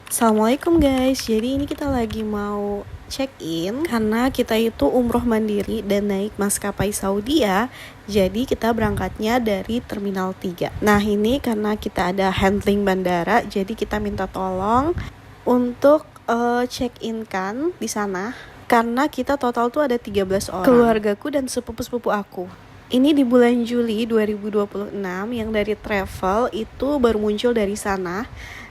Assalamualaikum guys, jadi ini kita lagi mau check-in karena kita itu umroh mandiri dan naik maskapai Saudi ya. Jadi kita berangkatnya dari Terminal 3. Nah ini karena kita ada handling bandara, jadi kita minta tolong untuk check-in kan di sana. Karena kita total tuh ada 13 orang, keluargaku dan sepupu-sepupu aku. Ini di bulan Juli 2026 yang dari travel itu baru muncul dari sana.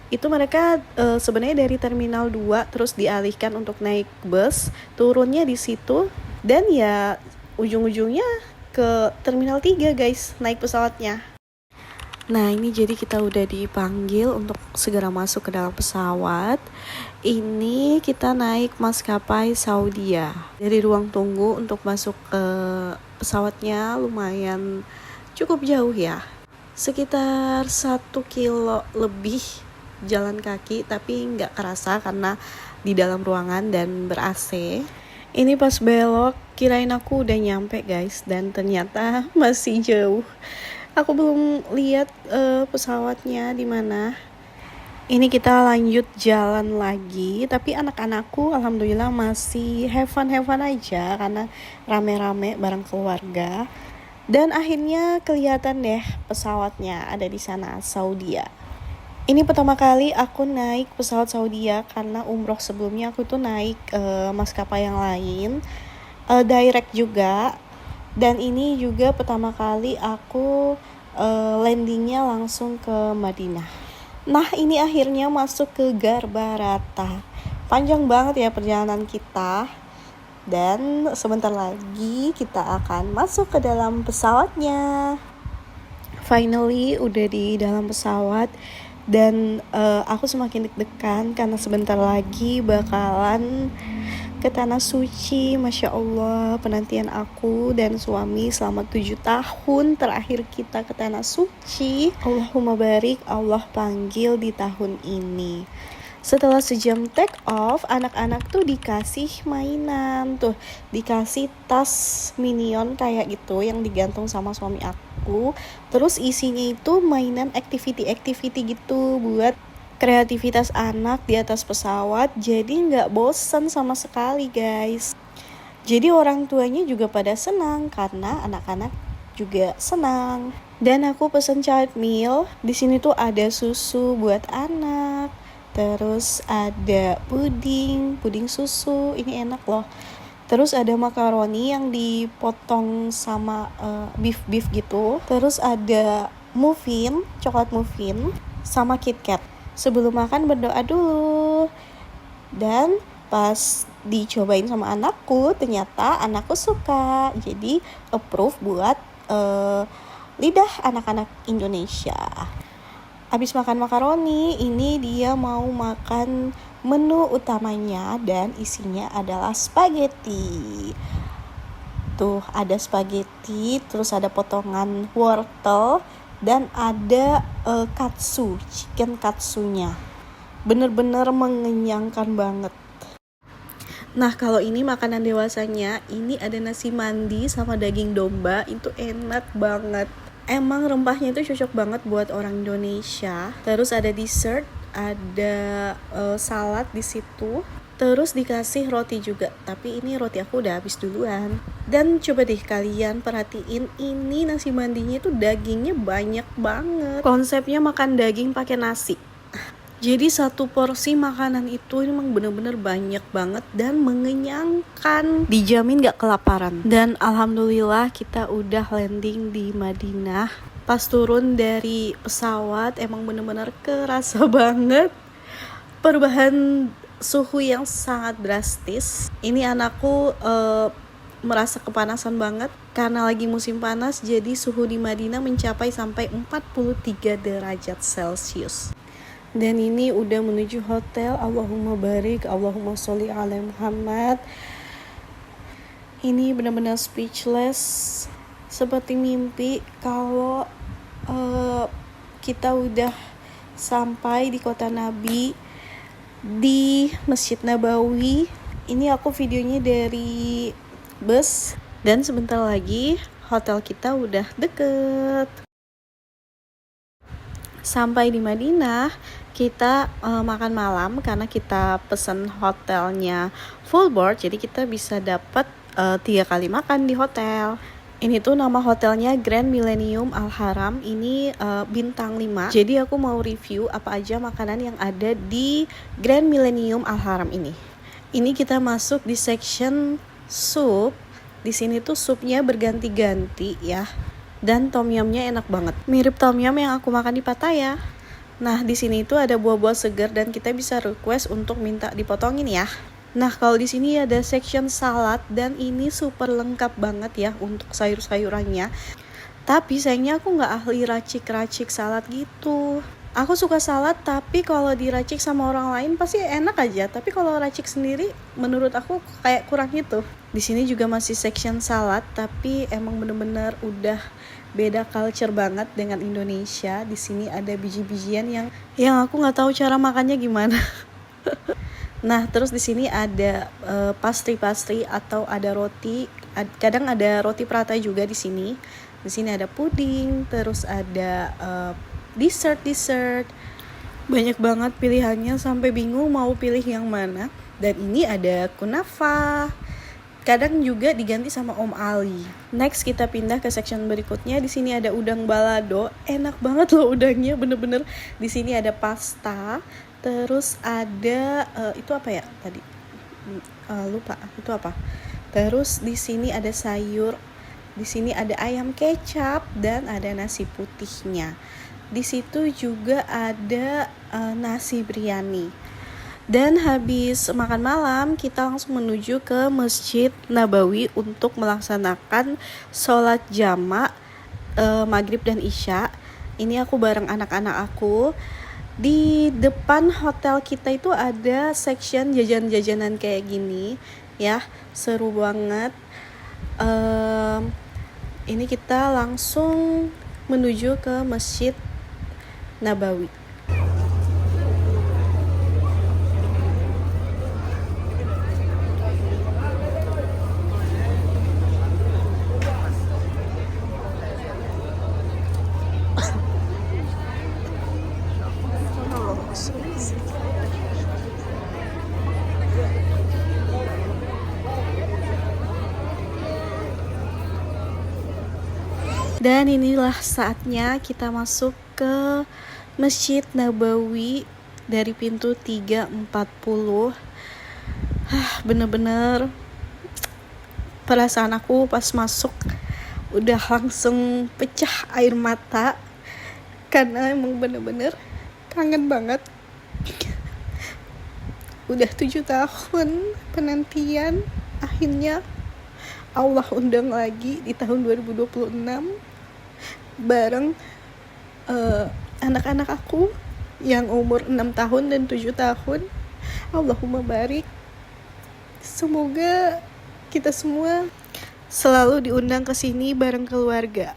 Itu mereka sebenarnya dari Terminal 2 terus dialihkan untuk naik bus, turunnya di situ dan ya ujung-ujungnya ke Terminal 3 guys, naik pesawatnya. Nah ini jadi kita udah dipanggil untuk segera masuk ke dalam pesawat. Ini kita naik maskapai Saudia. Dari ruang tunggu untuk masuk ke pesawatnya lumayan cukup jauh ya. Sekitar 1 kilo lebih jalan kaki, tapi nggak kerasa karena di dalam ruangan dan ber-AC. Ini pas belok kirain aku udah nyampe guys, dan ternyata masih jauh. Aku belum lihat pesawatnya di mana. Ini kita lanjut jalan lagi, tapi anak-anakku alhamdulillah masih have fun aja karena rame-rame bareng keluarga. Dan akhirnya kelihatan deh pesawatnya ada di sana, Saudia. Ini pertama kali aku naik pesawat Saudia karena umroh sebelumnya aku tuh naik maskapai yang lain, direct juga. Dan ini juga pertama kali aku landingnya langsung ke Madinah. Nah ini akhirnya masuk ke Garbarata. Panjang banget ya perjalanan kita. Dan sebentar lagi kita akan masuk ke dalam pesawatnya. Finally udah di dalam pesawat. Dan aku semakin deg-degan karena sebentar lagi bakalan ke Tanah Suci. Masya Allah, penantian aku dan suami selama 7 tahun terakhir kita ke Tanah Suci. Allahumma barik, Allah panggil di tahun ini. Setelah sejam take off, anak-anak tuh dikasih mainan tuh, dikasih tas minion kayak gitu yang digantung sama suami aku. Terus isinya itu mainan activity gitu buat kreativitas anak di atas pesawat. Jadi nggak bosan sama sekali guys. Jadi orang tuanya juga pada senang karena anak-anak juga senang. Dan aku pesen child meal. Di sini tuh ada susu buat anak. Terus ada puding susu, ini enak loh. Terus ada makaroni yang dipotong sama beef gitu. Terus ada muffin, coklat muffin, sama KitKat. Sebelum makan berdoa dulu. Dan pas dicobain sama anakku, ternyata anakku suka. Jadi approve buat lidah anak-anak Indonesia. Habis makan makaroni, ini dia mau makan menu utamanya dan isinya adalah spaghetti. Tuh ada spaghetti, terus ada potongan wortel dan ada chicken katsunya. Bener-bener mengenyangkan banget. Nah kalau ini makanan dewasanya, ini ada nasi mandi sama daging domba, itu enak banget. Emang rempahnya itu cocok banget buat orang Indonesia. Terus ada dessert, ada salad di situ. Terus dikasih roti juga, tapi ini roti aku udah habis duluan. Dan coba deh kalian perhatiin, ini nasi mandinya itu dagingnya banyak banget. Konsepnya makan daging pakai nasi. Jadi satu porsi makanan itu memang benar-benar banyak banget dan mengenyangkan. Dijamin gak kelaparan. Dan alhamdulillah kita udah landing di Madinah. Pas turun dari pesawat emang benar-benar kerasa banget perubahan suhu yang sangat drastis. Ini anakku merasa kepanasan banget karena lagi musim panas. Jadi suhu di Madinah mencapai sampai 43 derajat Celcius. Dan ini udah menuju hotel. Allahumma barik, Allahumma sholli ala Muhammad. Ini benar-benar speechless, seperti mimpi kalau kita udah sampai di kota Nabi, di Masjid Nabawi. Ini aku videonya dari bus. Dan sebentar lagi hotel kita udah deket. Sampai di Madinah, kita makan malam karena kita pesen hotelnya full board, jadi kita bisa dapat 3 kali makan di hotel. Ini tuh nama hotelnya Grand Millennium Al Haram. Ini bintang 5. Jadi aku mau review apa aja makanan yang ada di Grand Millennium Al Haram ini. Ini kita masuk di section sup. Di sini tuh supnya berganti-ganti ya. Dan tom yumnya enak banget. Mirip tom yum yang aku makan di Pattaya. Nah, di sini itu ada buah-buah segar dan kita bisa request untuk minta dipotongin ya. Nah, kalau di sini ada section salad dan ini super lengkap banget ya untuk sayur-sayurannya. Tapi sayangnya aku nggak ahli racik-racik salad gitu. Aku suka salad, tapi kalau diracik sama orang lain pasti enak aja. Tapi kalau racik sendiri, menurut aku kayak kurang gitu. Di sini juga masih section salad, tapi emang bener-bener udah beda culture banget dengan Indonesia. Di sini ada biji-bijian yang aku nggak tahu cara makannya gimana. Nah, terus di sini ada pastry atau ada roti. Kadang ada roti prata juga di sini. Di sini ada puding, terus ada dessert. Banyak banget pilihannya sampai bingung mau pilih yang mana. Dan ini ada kunafa. Kadang juga diganti sama Om Ali. Next kita pindah ke section berikutnya. Di sini ada udang balado. Enak banget loh udangnya, bener-bener. Di sini ada pasta. Terus ada itu apa ya tadi? Lupa itu apa. Terus di sini ada sayur. Di sini ada ayam kecap dan ada nasi putihnya. Di situ juga ada nasi biryani. Dan habis makan malam, kita langsung menuju ke Masjid Nabawi untuk melaksanakan sholat jamak maghrib dan isya. Ini aku bareng anak-anak aku. Di depan hotel kita itu ada section jajan-jajanan kayak gini, ya, seru banget. Ini kita langsung menuju ke Masjid Nabawi. Dan inilah saatnya kita masuk ke Masjid Nabawi dari pintu 340. Bener-bener perasaan aku pas masuk udah langsung pecah air mata. Karena emang bener-bener kangen banget. Udah 7 tahun penantian, akhirnya Allah undang lagi di tahun 2026 bareng anak-anak aku yang umur 6 tahun dan 7 tahun. Allahumma barik. Semoga kita semua selalu diundang ke sini bareng keluarga.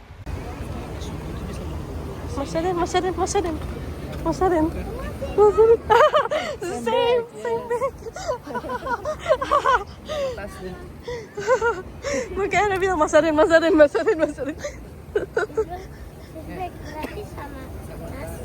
Mas Aden. Same bag. Makanya bilang Mas Aden. Berarti sama nasi.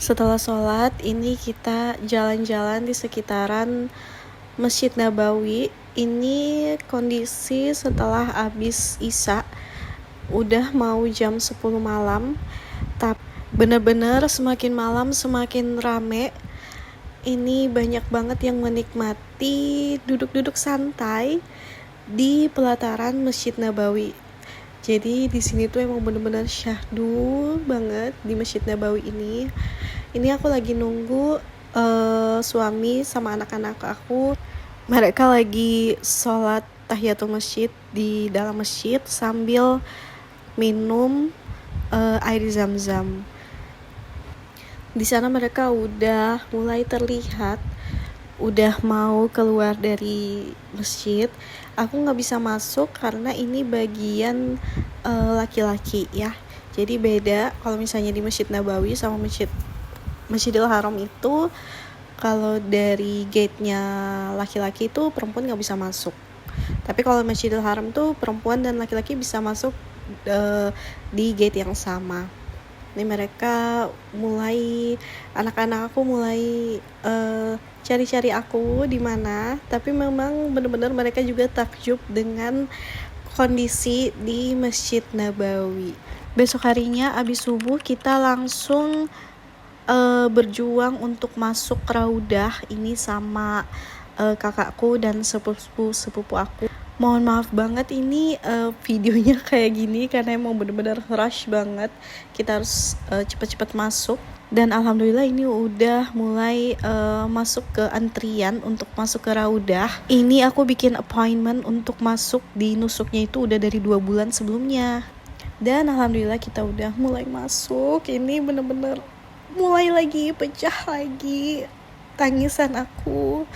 Setelah sholat, ini kita jalan-jalan di sekitaran Masjid Nabawi. Ini kondisi setelah habis isya, udah mau jam 10 malam. Tapi bener-bener semakin malam semakin rame. Ini banyak banget yang menikmati duduk-duduk santai di pelataran Masjid Nabawi. Jadi di sini tuh emang bener-bener syahdu banget di Masjid Nabawi ini. Ini aku lagi nunggu suami sama anak-anak aku. Mereka lagi sholat tahiyatul masjid di dalam masjid sambil minum air zam-zam. Di sana mereka udah mulai terlihat udah mau keluar dari masjid, aku nggak bisa masuk karena ini bagian laki-laki ya. Jadi beda kalau misalnya di Masjid Nabawi sama Masjidil Haram itu, kalau dari gate-nya laki-laki itu perempuan nggak bisa masuk. Tapi kalau Masjidil Haram tuh perempuan dan laki-laki bisa masuk di gate yang sama. Ini mereka mulai, anak-anak aku mulai cari-cari aku di mana, tapi memang benar-benar mereka juga takjub dengan kondisi di Masjid Nabawi. Besok harinya abis subuh kita langsung berjuang untuk masuk Raudah ini sama kakakku dan sepupu aku. Mohon maaf banget ini videonya kayak gini karena emang bener-bener rush banget. Kita harus cepet-cepet masuk. Dan alhamdulillah ini udah mulai masuk ke antrian untuk masuk ke Raudah. Ini aku bikin appointment untuk masuk di nusuknya itu udah dari 2 bulan sebelumnya. Dan alhamdulillah kita udah mulai masuk. Ini bener-bener mulai lagi, pecah lagi tangisan aku.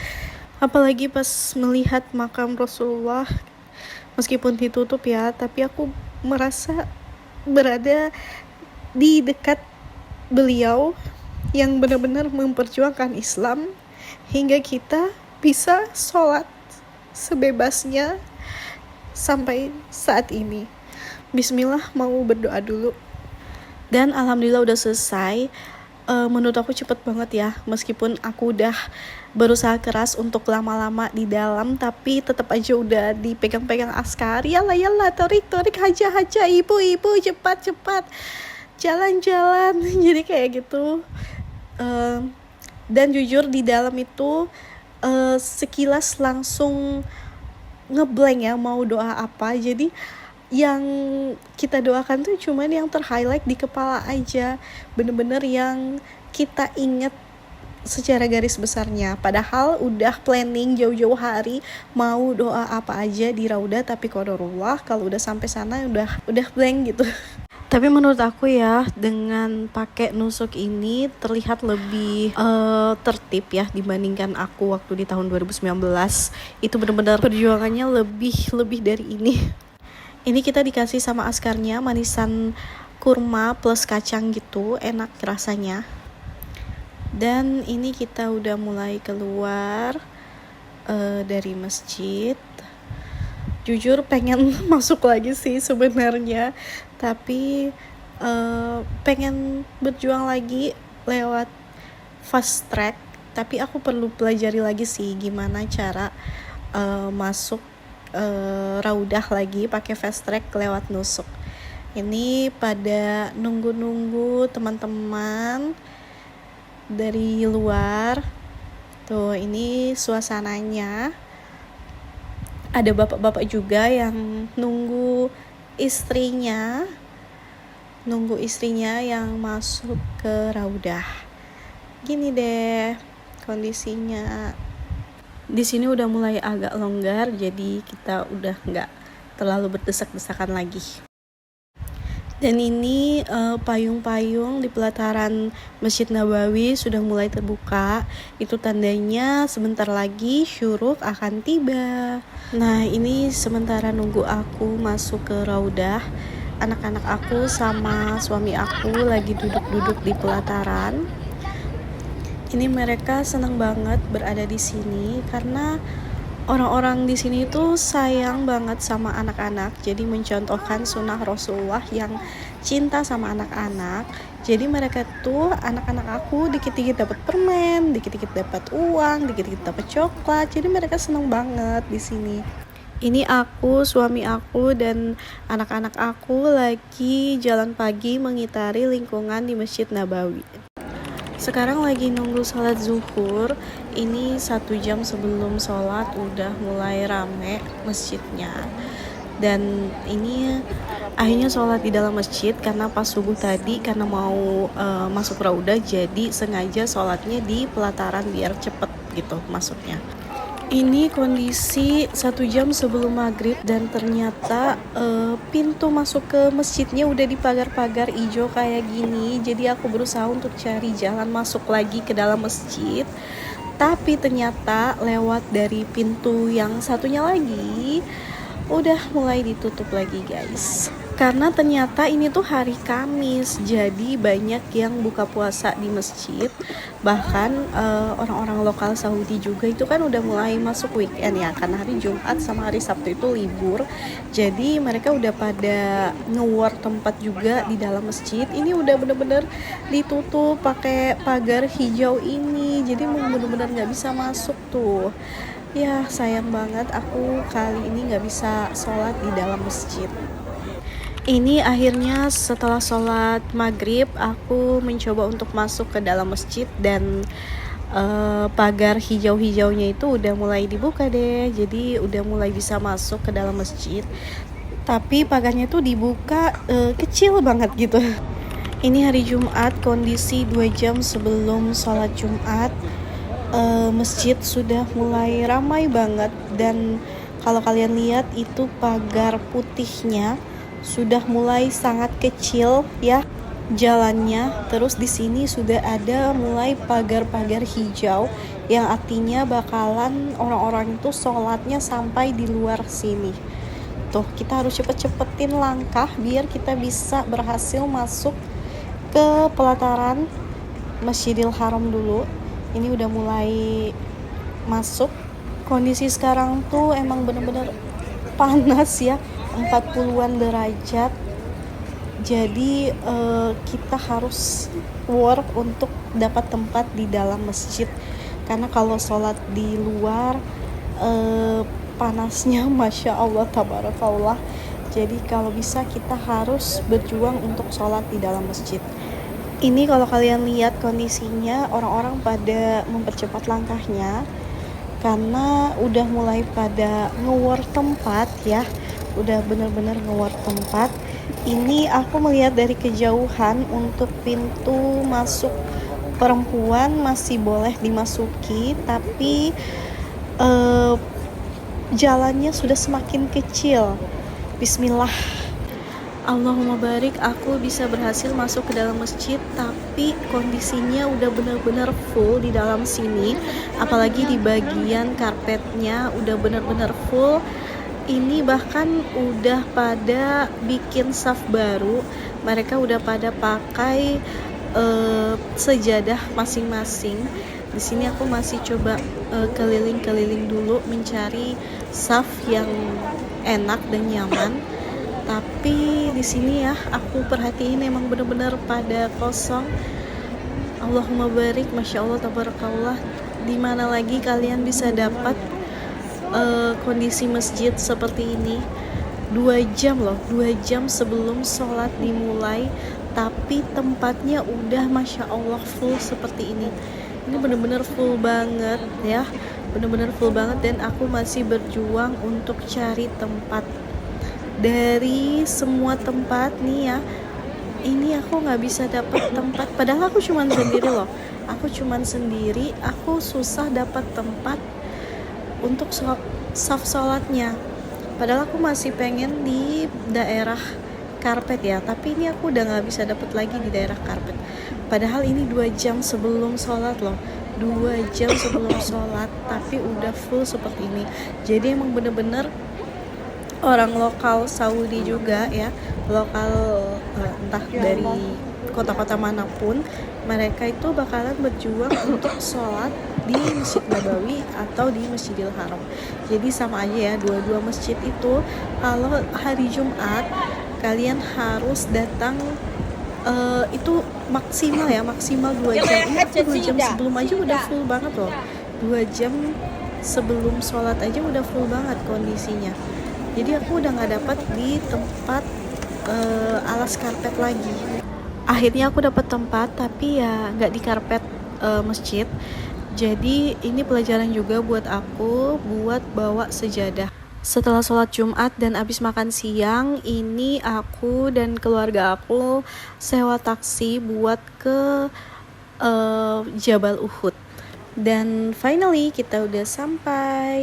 Apalagi pas melihat makam Rasulullah, meskipun ditutup ya, tapi aku merasa berada di dekat beliau yang benar-benar memperjuangkan Islam hingga kita bisa sholat sebebasnya sampai saat ini. Bismillah, mau berdoa dulu. Dan alhamdulillah udah selesai. Menurut aku cepet banget ya, meskipun aku udah berusaha keras untuk lama-lama di dalam, tapi tetap aja udah dipegang-pegang askar. Yalah, torik haja, ibu cepat jalan. Jadi kayak gitu. Dan jujur di dalam itu sekilas langsung ngeblank ya mau doa apa. Jadi yang kita doakan tuh cuman yang terhighlight di kepala aja, bener-bener yang kita inget secara garis besarnya. Padahal udah planning jauh-jauh hari mau doa apa aja di Raudah, tapi qadarullah kalau udah sampai sana udah blank gitu. Tapi menurut aku ya, dengan pakai nusuk ini terlihat lebih tertib ya dibandingkan aku waktu di tahun 2019. Itu benar-benar perjuangannya lebih dari ini. Ini kita dikasih sama askarnya manisan kurma plus kacang gitu, enak rasanya. Dan ini kita udah mulai keluar dari masjid. Jujur pengen masuk lagi sih sebenarnya, tapi pengen berjuang lagi lewat fast track. Tapi aku perlu pelajari lagi sih gimana cara masuk Raudah lagi pakai fast track lewat nusuk. Ini pada nunggu teman-teman dari luar. Tuh, ini suasananya. Ada bapak-bapak juga yang nunggu istrinya yang masuk ke Raudah. Gini deh kondisinya. Di sini udah mulai agak longgar, jadi kita udah nggak terlalu berdesak-desakan lagi. Dan ini payung-payung di pelataran Masjid Nabawi sudah mulai terbuka. Itu tandanya sebentar lagi syuruk akan tiba. Nah, ini sementara nunggu aku masuk ke Raudah, anak-anak aku sama suami aku lagi duduk-duduk di pelataran. Ini mereka senang banget berada di sini karena orang-orang di sini tuh sayang banget sama anak-anak. Jadi mencontohkan sunnah Rasulullah yang cinta sama anak-anak. Jadi mereka tuh, anak-anak aku dikit-dikit dapat permen, dikit-dikit dapat uang, dikit-dikit dapat coklat. Jadi mereka senang banget di sini. Ini aku, suami aku, dan anak-anak aku lagi jalan pagi mengitari lingkungan di Masjid Nabawi. Sekarang lagi nunggu sholat zuhur. Ini 1 jam sebelum sholat udah mulai rame masjidnya. Dan ini akhirnya sholat di dalam masjid karena pas subuh tadi, karena mau masuk Raudah, jadi sengaja sholatnya di pelataran biar cepet gitu masuknya. Ini kondisi 1 jam sebelum maghrib dan ternyata pintu masuk ke masjidnya udah dipagar-pagar hijau kayak gini. Jadi aku berusaha untuk cari jalan masuk lagi ke dalam masjid, Tapi ternyata lewat dari pintu yang satunya lagi udah mulai ditutup lagi guys, karena ternyata ini tuh hari Kamis, jadi banyak yang buka puasa di masjid. Bahkan orang-orang lokal Saudi juga itu kan udah mulai masuk weekend ya, karena hari Jumat sama hari Sabtu itu libur. Jadi mereka udah pada nge-war tempat juga di dalam masjid. Ini udah bener-bener ditutup pakai pagar hijau ini, jadi bener-bener nggak bisa masuk tuh. Ya sayang banget aku kali ini nggak bisa sholat di dalam masjid. Ini akhirnya setelah sholat maghrib aku mencoba untuk masuk ke dalam masjid dan pagar hijau-hijaunya itu udah mulai dibuka deh. Jadi udah mulai bisa masuk ke dalam masjid. Tapi pagarnya tuh dibuka kecil banget gitu. Ini hari Jumat, kondisi 2 jam sebelum sholat Jumat. Masjid sudah mulai ramai banget, dan kalau kalian lihat itu pagar putihnya sudah mulai sangat kecil ya jalannya. Terus di sini sudah ada mulai pagar-pagar hijau yang artinya bakalan orang-orang itu sholatnya sampai di luar sini. Tuh, kita harus cepet-cepetin langkah biar kita bisa berhasil masuk ke pelataran Masjidil Haram dulu. Ini udah mulai masuk. Kondisi sekarang tuh emang bener-bener panas ya, 40-an derajat. Jadi kita harus work untuk dapat tempat di dalam masjid, karena kalau sholat di luar panasnya Masya Allah tabarakallah. Jadi kalau bisa kita harus berjuang untuk sholat di dalam masjid. Ini kalau kalian lihat kondisinya, orang-orang pada mempercepat langkahnya karena udah mulai pada nge-war tempat ya, udah bener-bener nge-war tempat. Ini aku melihat dari kejauhan untuk pintu masuk perempuan masih boleh dimasuki, tapi jalannya sudah semakin kecil. Bismillah, Allahumma barik, aku bisa berhasil masuk ke dalam masjid, tapi kondisinya udah benar-benar full di dalam sini. Apalagi di bagian karpetnya udah benar-benar full. Ini bahkan udah pada bikin saf baru. Mereka udah pada pakai sejadah masing-masing. Di sini aku masih coba keliling-keliling dulu mencari saf yang enak dan nyaman. Tapi di sini ya aku perhatiin emang benar-benar pada kosong. Allahumma barik, Masya Allah tabarakallah. Di mana lagi kalian bisa dapat kondisi masjid seperti ini? 2 jam loh, 2 jam sebelum sholat dimulai, tapi tempatnya udah Masya Allah full seperti ini. Ini benar-benar full banget ya, benar-benar full banget, dan aku masih berjuang untuk cari tempat. Dari semua tempat nih ya, ini aku nggak bisa dapat tempat, padahal aku cuman sendiri loh. Aku susah dapat tempat untuk saf sholatnya. Padahal aku masih pengen di daerah karpet ya, tapi ini aku udah nggak bisa dapat lagi di daerah karpet. Padahal ini 2 jam sebelum sholat loh, 2 jam sebelum sholat, tapi udah full seperti ini. Jadi emang bener-bener orang lokal Saudi juga ya, lokal entah dari kota-kota manapun, mereka itu bakalan berjuang untuk sholat di Masjid Nabawi atau di Masjidil Haram. Jadi sama aja ya, dua-dua masjid itu. Kalau hari Jumat kalian harus datang itu maksimal 2 jam. Ini aku 2 jam sebelum aja udah full banget loh. 2 jam sebelum sholat aja udah full banget kondisinya. Jadi aku udah gak dapat di tempat alas karpet lagi. Akhirnya aku dapat tempat, tapi ya gak di karpet masjid. Jadi ini pelajaran juga buat aku buat bawa sejadah. Setelah sholat Jumat dan abis makan siang, ini aku dan keluarga aku sewa taksi buat ke Jabal Uhud. Dan finally kita udah sampai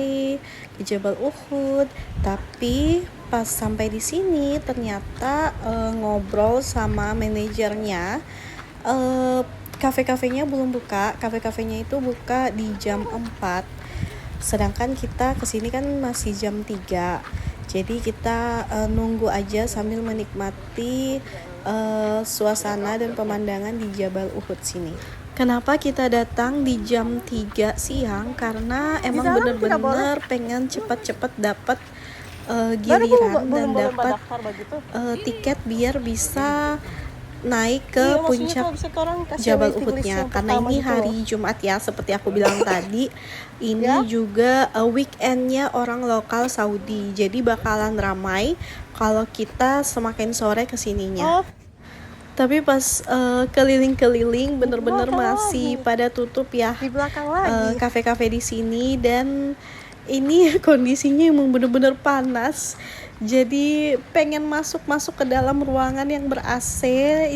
ke Jabal Uhud. Tapi pas sampai di sini ternyata ngobrol sama manajernya, kafe-kafenya belum buka. Kafe-kafenya itu buka di jam 4. Sedangkan kita kesini kan masih jam 3. Jadi kita nunggu aja sambil menikmati suasana dan pemandangan di Jabal Uhud sini. Kenapa kita datang di jam 3 siang? Karena emang bener-bener pengen cepet-cepet dapat giliran dan dapat tiket biar bisa naik ke puncak Jabal Uhudnya. Karena ini hari Jumat ya, seperti aku bilang tadi. Ini juga weekendnya orang lokal Saudi. Jadi bakalan ramai kalau kita semakin sore kesininya. Tapi pas keliling-keliling bener-bener masih pada tutup ya kafe-kafe di sini, dan ini kondisinya emang bener-bener panas. Jadi pengen masuk ke dalam ruangan yang ber-AC.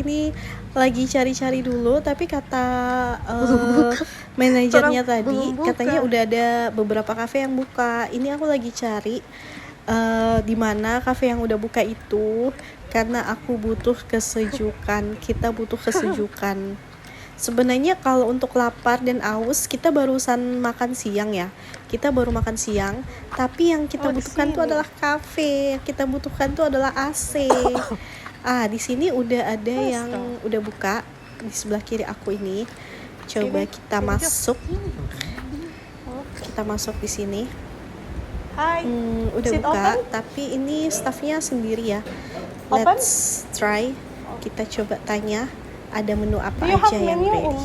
Ini lagi cari-cari dulu, tapi kata manajernya tadi katanya udah ada beberapa kafe yang buka. Ini aku lagi cari di mana kafe yang udah buka itu, karena aku butuh kesejukan. Kita butuh kesejukan. Sebenarnya kalau untuk lapar dan aus, kita barusan makan siang ya. Kita baru makan siang, tapi yang kita butuhkan itu adalah kafe. Yang kita butuhkan itu adalah AC. Di sini udah ada yang udah buka di sebelah kiri aku ini. Coba kita masuk. Kita masuk di sini. Udah buka, tapi ini staffnya sendiri ya. Let's try. Kita coba tanya ada menu apa aja yang ready.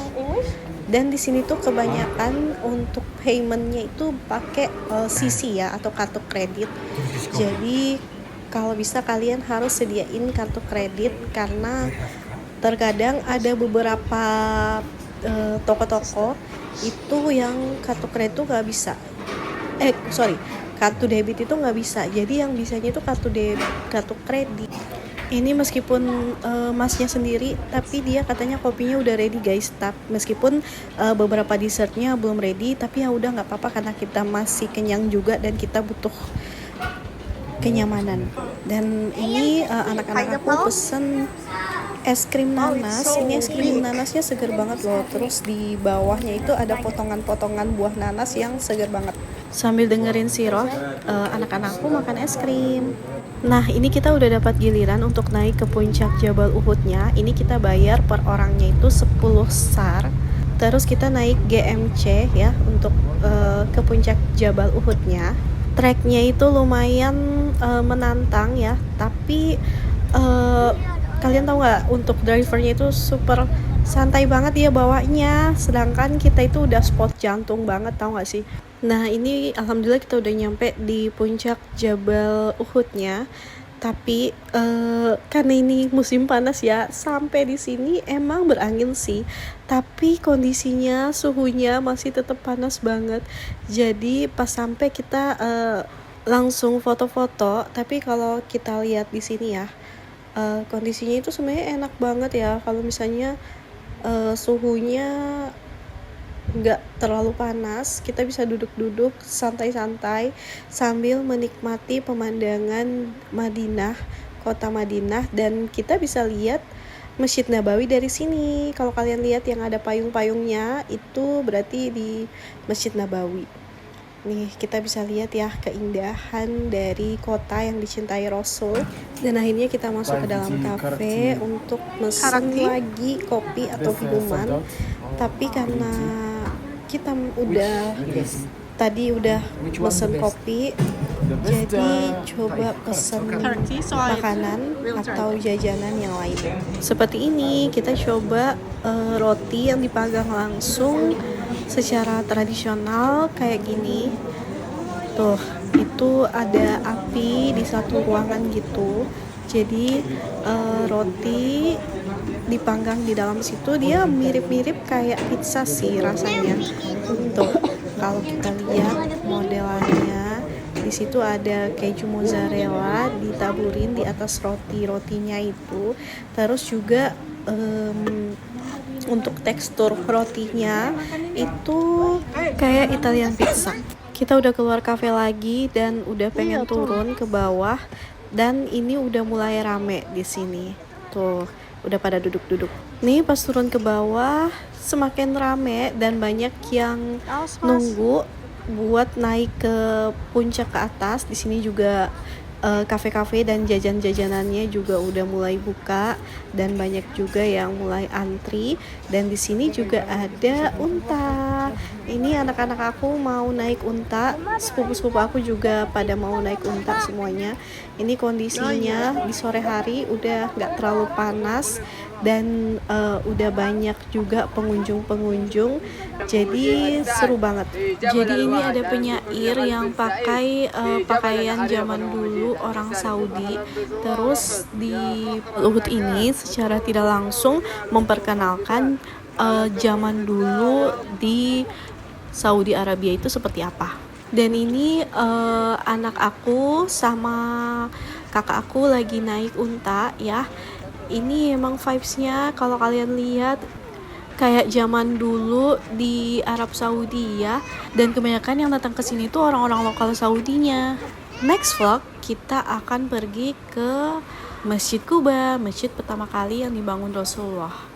Dan di sini tuh kebanyakan untuk paymentnya itu pakai CC ya, atau kartu kredit. Jadi kalau bisa kalian harus sediain kartu kredit, karena terkadang ada beberapa toko-toko itu yang kartu kredit tuh nggak bisa. Kartu debit itu nggak bisa. Jadi yang bisanya itu kartu kredit. Ini meskipun masnya sendiri, tapi dia katanya kopinya udah ready guys. Meskipun beberapa dessertnya belum ready, tapi ya udah nggak apa-apa karena kita masih kenyang juga dan kita butuh kenyamanan. Dan ini anak-anak aku pesen es krim nanas. Ini es krim nanasnya segar banget loh. Terus di bawahnya itu ada potongan-potongan buah nanas yang segar banget. Sambil dengerin Siroh, anak-anakku makan es krim. Nah, ini kita udah dapat giliran untuk naik ke puncak Jabal Uhudnya. Ini kita bayar per orangnya itu 10 SAR. Terus kita naik GMC ya untuk ke puncak Jabal Uhudnya. Treknya itu lumayan menantang ya, tapi kalian tahu nggak, untuk drivernya itu super santai banget dia bawanya, sedangkan kita itu udah spot jantung banget, tahu nggak sih. Nah, ini alhamdulillah kita udah nyampe di puncak Jabal Uhudnya. Tapi karena ini musim panas ya, sampai di sini emang berangin sih, tapi kondisinya suhunya masih tetap panas banget. Jadi pas sampai kita langsung foto-foto. Tapi kalau kita lihat di sini ya, kondisinya itu sebenarnya enak banget ya. Kalau misalnya suhunya nggak terlalu panas, kita bisa duduk-duduk santai-santai sambil menikmati pemandangan Madinah, kota Madinah, dan kita bisa lihat Masjid Nabawi dari sini. Kalau kalian lihat yang ada payung-payungnya, itu berarti di Masjid Nabawi. Nih, kita bisa lihat ya keindahan dari kota yang dicintai Rasul. Dan akhirnya kita masuk ke dalam kafe untuk mesen lagi kopi atau minuman. Tapi karena kita tadi udah mesen kopi, jadi coba pesen makanan atau jajanan yang lain. Seperti ini, kita coba roti yang dipanggang langsung secara tradisional kayak gini. Tuh, itu ada api di satu ruangan gitu. Jadi roti dipanggang di dalam situ, dia mirip-mirip kayak pizza sih rasanya. Tuh, kalau kita lihat modelannya, di situ ada keju mozzarella ditaburin di atas rotinya itu. Terus juga untuk tekstur rotinya itu kayak Italian pizza. Kita udah keluar kafe lagi dan udah pengen turun ke bawah, dan ini udah mulai rame di sini. Tuh, udah pada duduk-duduk. Nih pas turun ke bawah semakin rame dan banyak yang nunggu buat naik ke puncak ke atas. Di sini juga kafe-kafe dan jajan-jajanannya juga udah mulai buka dan banyak juga yang mulai antri. Dan di sini juga ada unta. Ini anak-anak aku mau naik unta, sepupu-sepupu aku juga pada mau naik unta semuanya. Ini kondisinya di sore hari udah nggak terlalu panas dan udah banyak juga pengunjung-pengunjung, jadi seru banget. Jadi ini ada penyair yang pakai pakaian zaman dulu orang Saudi. Terus di Luhut ini secara tidak langsung memperkenalkan zaman dulu di Saudi Arabia itu seperti apa. Dan ini anak aku sama kakak aku lagi naik unta ya. Ini emang vibes-nya kalau kalian lihat kayak zaman dulu di Arab Saudi ya. Dan kebanyakan yang datang ke sini tuh orang-orang lokal Saudinya. Next vlog kita akan pergi ke Masjid Quba, masjid pertama kali yang dibangun Rasulullah.